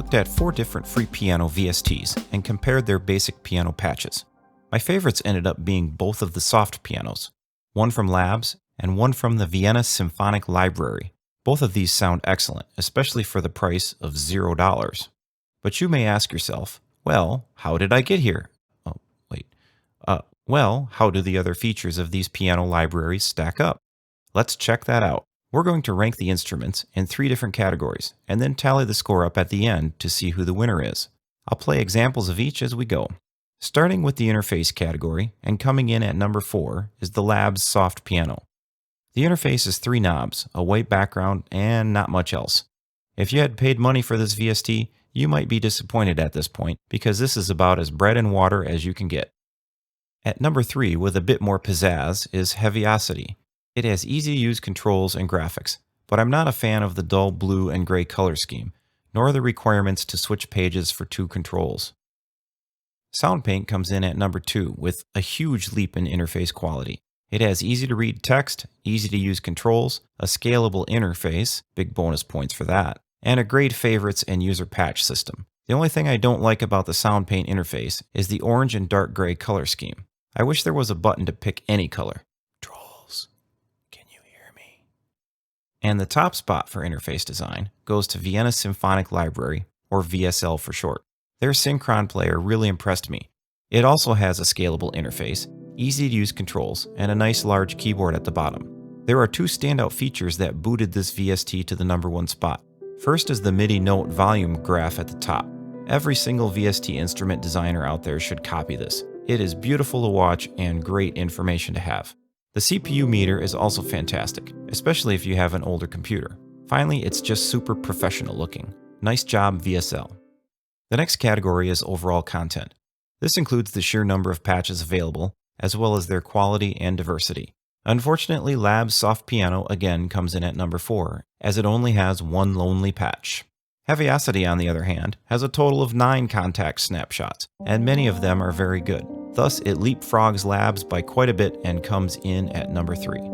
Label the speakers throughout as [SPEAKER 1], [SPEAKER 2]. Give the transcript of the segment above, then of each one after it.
[SPEAKER 1] looked at 4 different free piano VSTs and compared their basic piano patches. My favorites ended up being both of the soft pianos, one from Labs and one from the Vienna Symphonic library. Both of these sound excellent, especially for the price of $0. But you may ask yourself, well, how did I get here? Well, how do the other features of these piano libraries stack up? Let's check that out. We're going to rank the instruments in 3 different categories, and then tally the score up at the end to see who the winner is. I'll play examples of each as we go. Starting with the interface category, and coming in at number 4, is the Labs Soft Piano. The interface is 3 knobs, a white background, and not much else. If you had paid money for this VST, you might be disappointed at this point, because this is about as bread and water as you can get. At number 3, with a bit more pizzazz, is Heavyocity. It has easy-to-use controls and graphics, but I'm not a fan of the dull blue and gray color scheme, nor the requirements to switch pages for 2 controls. SoundPaint comes in at number 2 with a huge leap in interface quality. It has easy-to-read text, easy-to-use controls, a scalable interface, big bonus points for that, and a great favorites and user patch system. The only thing I don't like about the SoundPaint interface is the orange and dark gray color scheme. I wish there was a button to pick any color. Trolls, can you hear me? And the top spot for interface design goes to Vienna Symphonic Library, or VSL for short. Their Synchron player really impressed me. It also has a scalable interface, easy-to-use controls, and a nice large keyboard at the bottom. There are 2 standout features that booted this VST to the number 1 spot. First is the MIDI note volume graph at the top. Every single VST instrument designer out there should copy this. It is beautiful to watch and great information to have. The CPU meter is also fantastic, especially if you have an older computer. Finally, it's just super professional looking. Nice job, VSL. The next category is overall content. This includes the sheer number of patches available, as well as their quality and diversity. Unfortunately, Labs Soft Piano again comes in at number 4, as it only has 1 lonely patch. Heavyocity, on the other hand, has a total of 9 contact snapshots, and many of them are very good. Thus, it leapfrogs Labs by quite a bit and comes in at number 3.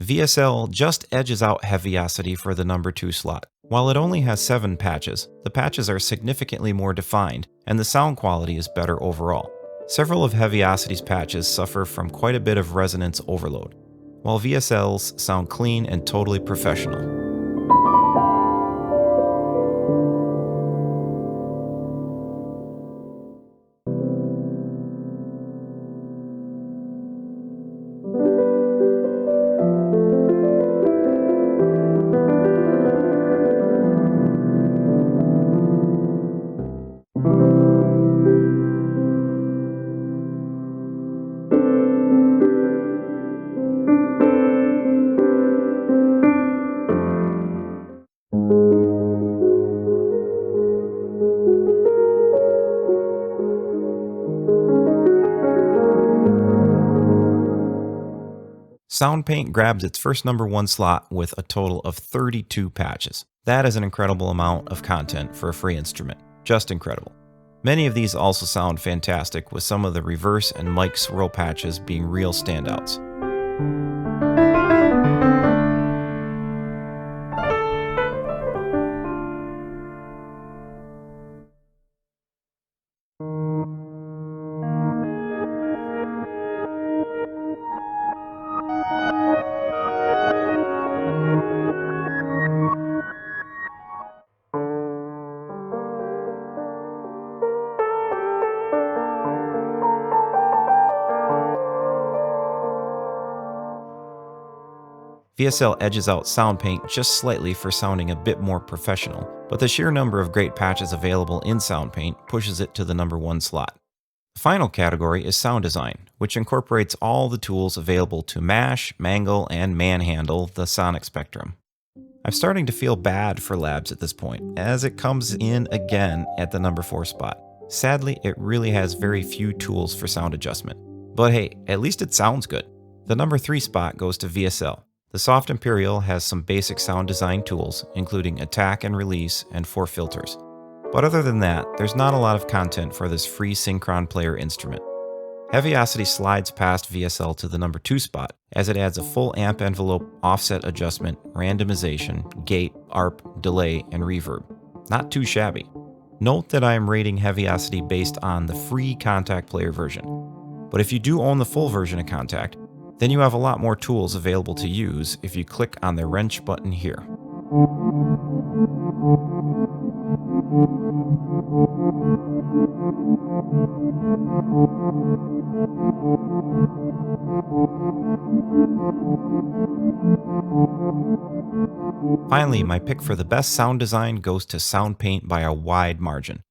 [SPEAKER 1] VSL just edges out Heavyocity for the number 2 slot. While it only has 7 patches, the patches are significantly more defined, and the sound quality is better overall. Several of Heavyocity's patches suffer from quite a bit of resonance overload, while VSL's sound clean and totally professional. SoundPaint grabs its first number 1 slot with a total of 32 patches. That is an incredible amount of content for a free instrument. Just incredible. Many of these also sound fantastic, with some of the reverse and mic swirl patches being real standouts. VSL edges out SoundPaint just slightly for sounding a bit more professional, but the sheer number of great patches available in SoundPaint pushes it to the number 1 slot. The final category is sound design, which incorporates all the tools available to mash, mangle, and manhandle the sonic spectrum. I'm starting to feel bad for Labs at this point, as it comes in again at the number 4 spot. Sadly, it really has very few tools for sound adjustment. But hey, at least it sounds good. The number 3 spot goes to VSL. The Soft Imperial has some basic sound design tools, including attack and release and 4 filters. But other than that, there's not a lot of content for this free Synchron player instrument. Heavyocity slides past VSL to the number 2 spot, as it adds a full amp envelope, offset adjustment, randomization, gate, ARP, delay, and reverb. Not too shabby. Note that I am rating Heavyocity based on the free Contact player version. But if you do own the full version of Contact, then you have a lot more tools available to use if you click on the wrench button here. Finally, my pick for the best sound design goes to SoundPaint by a wide margin.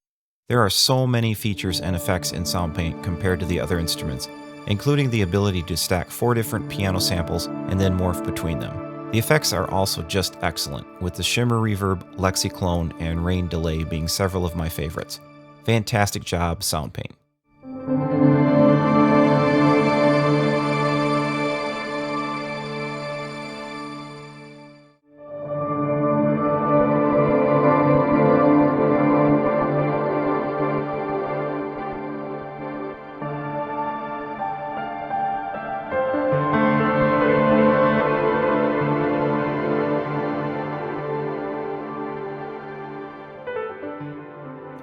[SPEAKER 1] There are so many features and effects in SoundPaint compared to the other instruments, including the ability to stack 4 different piano samples and then morph between them. The effects are also just excellent, with the Shimmer Reverb, Lexiclone, and Rain Delay being several of my favorites. Fantastic job, SoundPaint.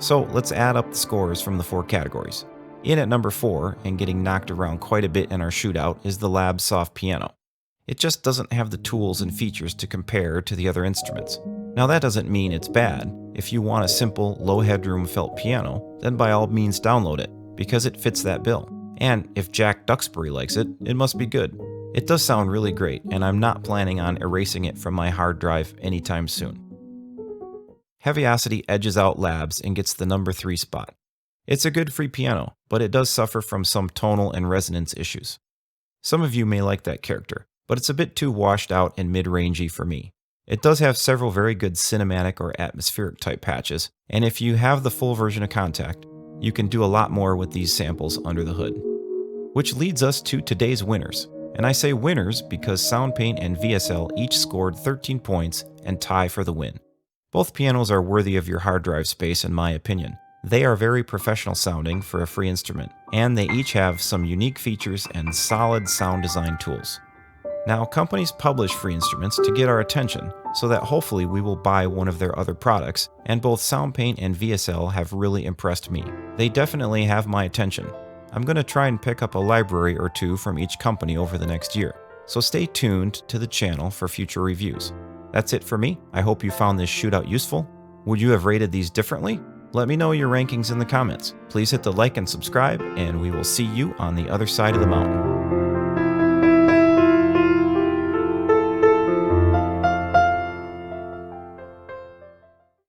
[SPEAKER 1] So let's add up the scores from the 4 categories. In at number 4, and getting knocked around quite a bit in our shootout, is the Lab Soft Piano. It just doesn't have the tools and features to compare to the other instruments. Now that doesn't mean it's bad. If you want a simple, low headroom felt piano, then by all means download it, because it fits that bill. And if Jack Duxbury likes it, it must be good. It does sound really great, and I'm not planning on erasing it from my hard drive anytime soon. Heavyocity edges out Labs and gets the number 3 spot. It's a good free piano, but it does suffer from some tonal and resonance issues. Some of you may like that character, but it's a bit too washed out and mid-rangey for me. It does have several very good cinematic or atmospheric type patches, and if you have the full version of Contact, you can do a lot more with these samples under the hood. Which leads us to today's winners. And I say winners because SoundPaint and VSL each scored 13 points and tie for the win. Both pianos are worthy of your hard drive space in my opinion. They are very professional sounding for a free instrument, and they each have some unique features and solid sound design tools. Now, companies publish free instruments to get our attention, so that hopefully we will buy one of their other products, and both SoundPaint and VSL have really impressed me. They definitely have my attention. I'm going to try and pick up a library or 2 from each company over the next year, so stay tuned to the channel for future reviews. That's it for me. I hope you found this shootout useful. Would you have rated these differently? Let me know your rankings in the comments. Please hit the like and subscribe, and we will see you on the other side of the mountain.